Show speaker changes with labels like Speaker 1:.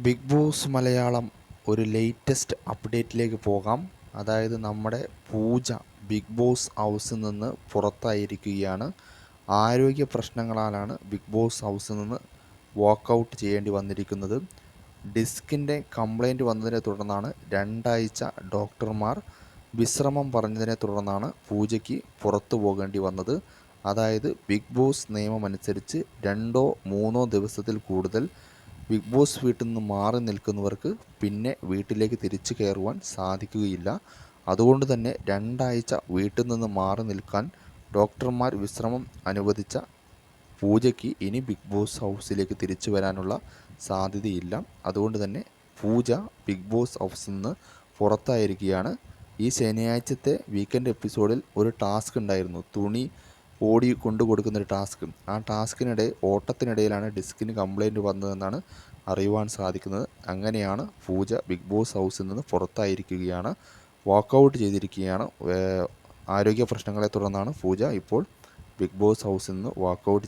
Speaker 1: Big boss Malayalam ഒരു latest അപ്ഡേറ്റിലേക്ക് പോകാം. അതായത് നമ്മുടെ പൂജ ബിഗ് ബോസ് ഹൗസിൽ നിന്ന് പുറത്തായിരിക്കുകയാണ്. ആരോഗ്യ പ്രശ്നങ്ങളാലാണ് ബിഗ് ബോസ് ഹൗസിൽ നിന്ന് വാക്കൗട്ട് ചെയ്യേണ്ടി വന്നിരിക്കുന്നത്. ഡിസ്കിൻ്റെ കംപ്ലൈൻറ്റ് വന്നതിനെ തുടർന്നാണ് 2 ആഴ്ച ഡോക്ടർമാർ വിശ്രമം പറഞ്ഞതിനെ തുടർന്നാണ് പൂജയ്ക്ക് പുറത്തു പോകേണ്ടി വന്നത്. അതായത് ബിഗ് ബോസ് നിയമമനുസരിച്ച് 2-3 ദിവസത്തിൽ കൂടുതൽ ബിഗ് ബോസ് വീട്ടിൽ നിന്ന് മാറി നിൽക്കുന്നവർക്ക് പിന്നെ വീട്ടിലേക്ക് തിരിച്ചു കയറുവാൻ സാധിക്കുകയില്ല. അതുകൊണ്ട് തന്നെ 2 ആഴ്ച വീട്ടിൽ നിന്ന് മാറി നിൽക്കാൻ ഡോക്ടർമാർ വിശ്രമം അനുവദിച്ച പൂജയ്ക്ക് ഇനി ബിഗ് ബോസ് ഹൗസിലേക്ക് തിരിച്ചു വരാനുള്ള സാധ്യതയില്ല. അതുകൊണ്ട് തന്നെ പൂജ ബിഗ് ബോസ് ഹൗസിൽ നിന്ന് പുറത്തായിരിക്കുകയാണ്. ഈ ശനിയാഴ്ചത്തെ വീക്കെൻഡ് എപ്പിസോഡിൽ ഒരു ടാസ്ക് ഉണ്ടായിരുന്നു, തുണി ഓടി കൊണ്ടു കൊടുക്കുന്നൊരു ടാസ്ക്. ആ ഓട്ടത്തിനിടയിലാണ് ഡിസ്കിന് കംപ്ലൈൻറ്റ് വന്നതെന്നാണ് അറിയുവാൻ സാധിക്കുന്നത്. അങ്ങനെയാണ് പൂജ ബിഗ് ബോസ് ഹൗസിൽ നിന്ന് പുറത്തായിരിക്കുകയാണ്, വാക്കൗട്ട് ചെയ്തിരിക്കുകയാണ്. ആരോഗ്യ പ്രശ്നങ്ങളെ തുടർന്നാണ് പൂജ ഇപ്പോൾ ബിഗ് ബോസ് ഹൗസിൽ നിന്ന് വാക്കൗട്ട്